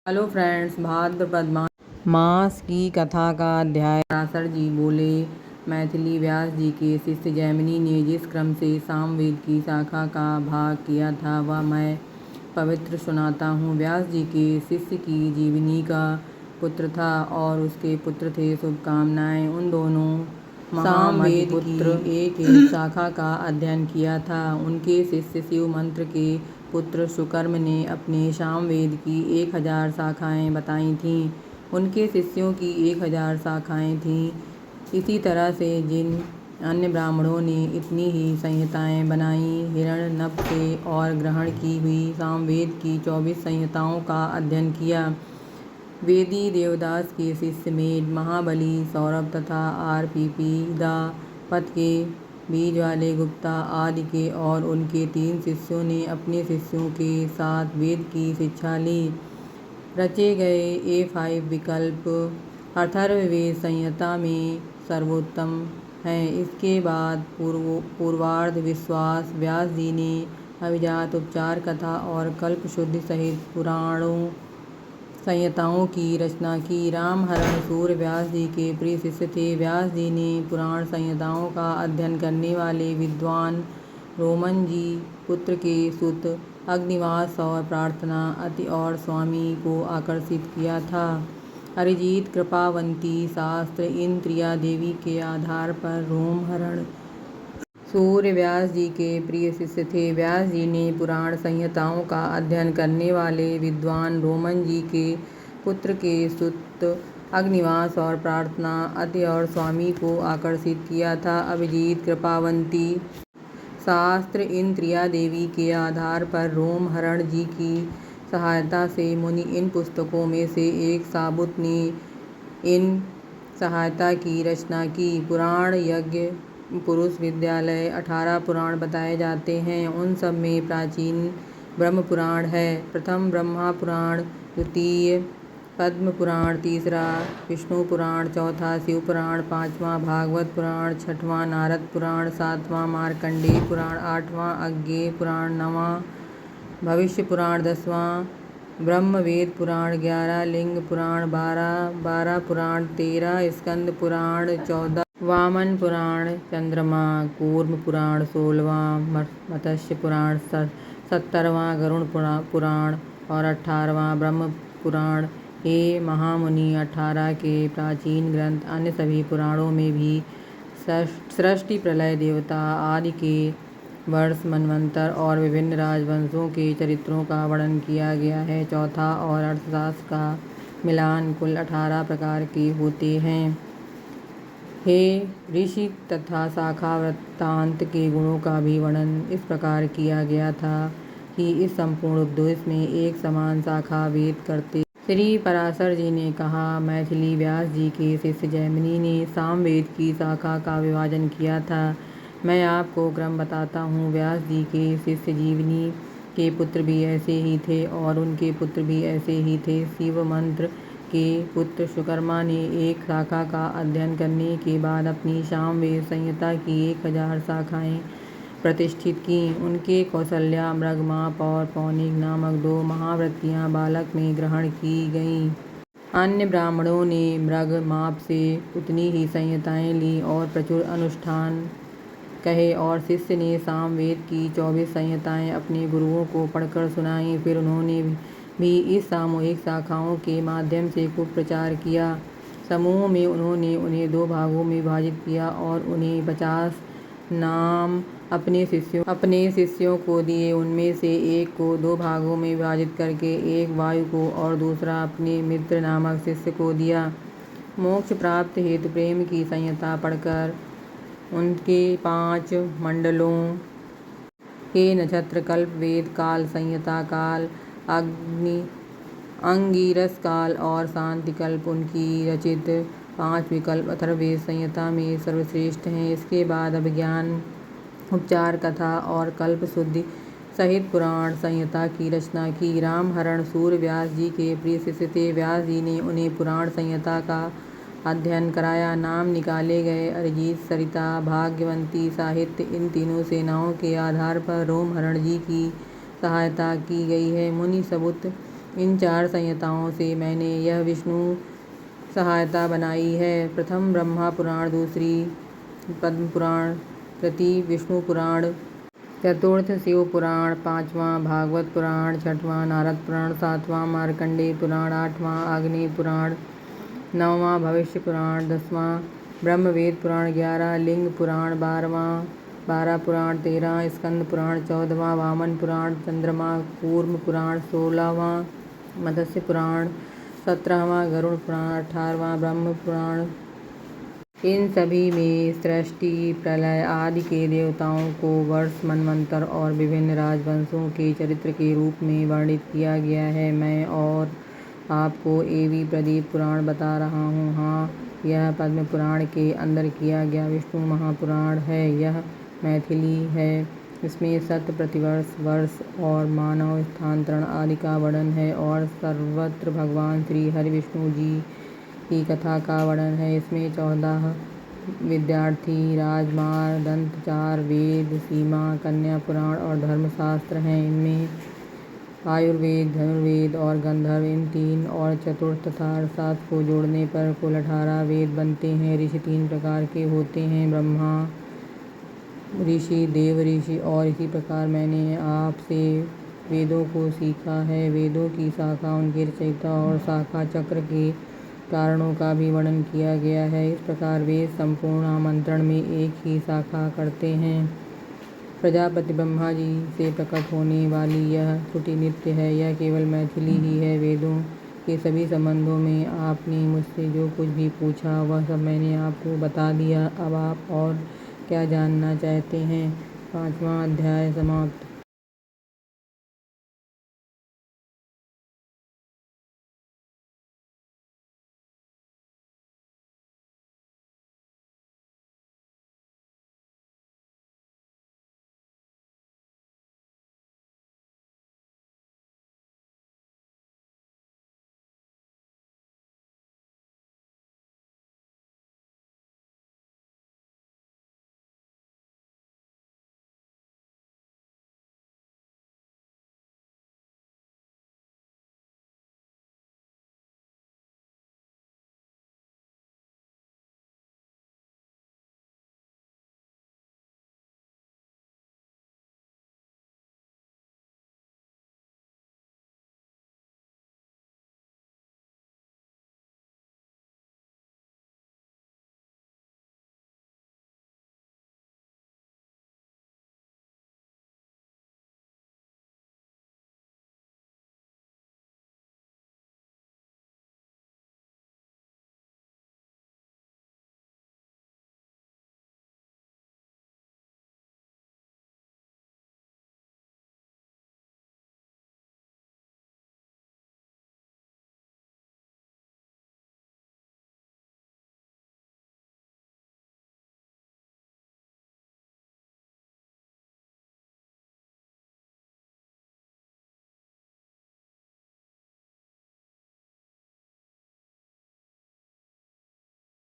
Hello friends, भाद्रपद मास की कथा का अध्याय। पराशर जी बोले, मैथिली व्यास जी के शिष्य जैमिनी ने जिस क्रम से सामवेद की शाखा का भाग किया था वह मैं पवित्र सुनाता हूँ। व्यास जी के शिष्य की जीवनी का पुत्र था और उसके पुत्र थे शुभकामनाएं। उन दोनों सामवेद पुत्र एक ही शाखा का अध्ययन किया था। उनके शिष्य शिव मंत्र के पुत्र सुकर्म ने अपने सामवेद की 1000 शाखाएं बताई थीं। उनके शिष्यों की 1000 शाखाएं थीं। इसी तरह से जिन अन्य ब्राह्मणों ने इतनी ही संहिताएं बनाईं, हिरण्यनभ से और ग्रहण की हुई सामवेद की 24 संहिताओं का अध्ययन किया। वेदी देवदास के शिष्य मेढ, महाबली, सौरभ तथा आरपीपीदा, पथ के बीज वाले गुप्ता आदि के और उनके 3 शिष्यों ने अपने शिष्यों के साथ वेद की शिक्षा ली। रचे गए ये 5 विकल्प अथर्ववेद संहिता में सर्वोत्तम हैं। इसके बाद पूर्वार्ध विश्वास व्यास जी ने अभिजात, उपचार, कथा और कल्पशुद्धि सहित पुराणों संहिताओं की रचना की। रामहरण सूर्य व्यास जी के प्रिय शिष्य थे। व्यास जी ने पुराण संहिताओं का अध्ययन करने वाले विद्वान रोमन जी पुत्र के सुत अग्निवास और प्रार्थना अति और स्वामी को आकर्षित किया था। अरिजीत, कृपावंती, शास्त्र इन त्रिया देवी के आधार पर रोमहरण सूर्य व्यास जी के प्रिय शिष्य थे। व्यास जी ने पुराण संहिताओं का अध्ययन करने वाले विद्वान रोमन जी के पुत्र के सुत अग्निवास और प्रार्थना अति और स्वामी को आकर्षित किया था। अभिजीत, कृपावंती, शास्त्र इन त्रिया देवी के आधार पर रोमहरण जी की सहायता से मुनि इन पुस्तकों में से एक साबुत ने इन सहायता की रचना की। पुराण यज्ञ पुरुष विद्यालय 18 पुराण बताए जाते हैं। उन सब में प्राचीन ब्रह्म पुराण है। प्रथम ब्रह्मा पुराण, द्वितीय पद्म पुराण, तीसरा विष्णु पुराण, चौथा शिव पुराण, पांचवा भागवत पुराण, छठवां नारद पुराण, सातवां मार्कंडेय पुराण, आठवां अज्ञेय पुराण, नवां भविष्य पुराण, 10वां ब्रह्मवेद पुराण, 11 लिंग पुराण, 12 पुराण, 13 स्कंद पुराण, 14 वामन पुराण, चंद्रमा कूर्म पुराण, 16वां मत्स्य पुराण, 17वां गरुड़ पुराण और 18वां ब्रह्म पुराण। हे महामुनि, 18 के प्राचीन ग्रंथ अन्य सभी पुराणों में भी सृष्टि, प्रलय, देवता आदि के वर्ष, मनवंतर और विभिन्न राजवंशों के चरित्रों का वर्णन किया गया है। चौथा और अर्थशास्त्र का मिलान कुल 18 प्रकार के होते हैं। हे ऋषि, तथा शाखा वृत्तांत के गुणों का भी वर्णन इस प्रकार किया गया था कि इस संपूर्ण उपदेश में एक समान शाखा वेद करते। श्री पराशर जी ने कहा, मैथिली व्यास जी के शिष्य जैमिनी ने सामवेद की शाखा का विभाजन किया था। मैं आपको क्रम बताता हूँ। व्यास जी के शिष्य जीवनी के पुत्र भी ऐसे ही थे और उनके पुत्र भी ऐसे ही थे। शिव मंत्र के पुत्र सुकर्मा ने एक शाखा का अध्ययन करने के बाद अपनी सामवेद संहिता की 1000 शाखाएं प्रतिष्ठित की। उनके कौसल्या, मृगमाप और पौनिक नामक 2 महावृत्तियां बालक में ग्रहण की गईं। अन्य ब्राह्मणों ने मृगमाप से उतनी ही संहिताएं ली और प्रचुर अनुष्ठान कहे और शिष्य ने सामवेद की 24 संहिताएं अपने गुरुओं को पढ़कर सुनाईं। फिर उन्होंने भी इस सामूहिक शाखाओं के माध्यम से खूब प्रचार किया। समूह में उन्होंने उन्हें 2 भागों में विभाजित किया और उन्हें 50 नाम अपने शिष्यों को दिए। उनमें से एक को 2 भागों में विभाजित करके एक वायु को और दूसरा अपने मित्र नामक शिष्य को दिया। मोक्ष प्राप्ति हेतु प्रेम की संहिता पढ़कर उनके 5 मंडलों के नक्षत्र कल्प, वेद काल, संहिता काल, अंगिरस काल और शांति कल्प उनकी रचित 5 विकल्प अथर्ववेद संहिता में सर्वश्रेष्ठ हैं। इसके बाद अभिज्ञान, उपचार, कथा और कल्पशुद्धि सहित पुराण संहिता की रचना की। रामहरण सूर्य व्यास जी के प्रिय शिष्य थे। व्यास जी ने उन्हें पुराण संहिता का अध्ययन कराया। नाम निकाले गए अरिजीत, सरिता, भाग्यवंती, साहित्य इन तीनों सेनाओं के आधार पर रोमहरण जी की सहायता की गई है। मुनि सबूत इन 4 संहिताओं से मैंने यह विष्णु सहायता बनाई है। प्रथम ब्रह्मा पुराण, दूसरी पद्म पुराण, तृतीय विष्णु पुराण, चतुर्थ शिव पुराण, पांचवां भागवत पुराण, छठवां नारद पुराण, सातवां मार्कंडेय पुराण, आठवां आग्नेय पुराण, नौवां भविष्य पुराण, 10वां ब्रह्मवेद पुराण, 11 लिंग पुराण, 12 पुराण, 13 स्कंद पुराण, 14वां वामन पुराण, चंद्रमा कूर्म पुराण, 16वां मत्स्य पुराण, 17वां गरुड़ पुराण, 18वां ब्रह्म पुराण। इन सभी में सृष्टि, प्रलय आदि के देवताओं को वर्ष, मनवंतर और विभिन्न राजवंशों के चरित्र के रूप में वर्णित किया गया है। मैं और आपको एवी प्रदीप पुराण बता रहा हूँ। हाँ, यह पद्म पुराण के अंदर किया गया विष्णु महापुराण है। यह मैथिली है। इसमें सत्य, प्रतिवर्ष, वर्ष और मानव स्थानांतरण आदि का वर्णन है और सर्वत्र भगवान श्री हरि विष्णु जी की कथा का वर्णन है। इसमें 14 विद्यार्थी, राजमार्ग, दंत, 4 वेद, सीमा, कन्या पुराण और धर्मशास्त्र हैं। इनमें आयुर्वेद, धनुर्वेद और गंधर्व, इन 3 और चतुर्थ तथा अर्थशास्त्र को जोड़ने पर कुल 18 वेद बनते हैं। ऋषि 3 प्रकार के होते हैं, ब्रह्मा ऋषि, देव ऋषि और इसी प्रकार मैंने आपसे वेदों को सीखा है। वेदों की शाखा, उनके रचयिता और शाखा चक्र के कारणों का भी वर्णन किया गया है। इस प्रकार वेद संपूर्ण आमंत्रण में एक ही शाखा करते हैं। प्रजापति ब्रह्मा जी से प्रकट होने वाली यह श्रुति नित्य है। यह केवल मैथिली ही है। वेदों के सभी संबंधों में आपने मुझसे जो कुछ भी पूछा वह सब मैंने आपको बता दिया। अब आप और क्या जानना चाहते हैं? 5वां अध्याय समाप्त।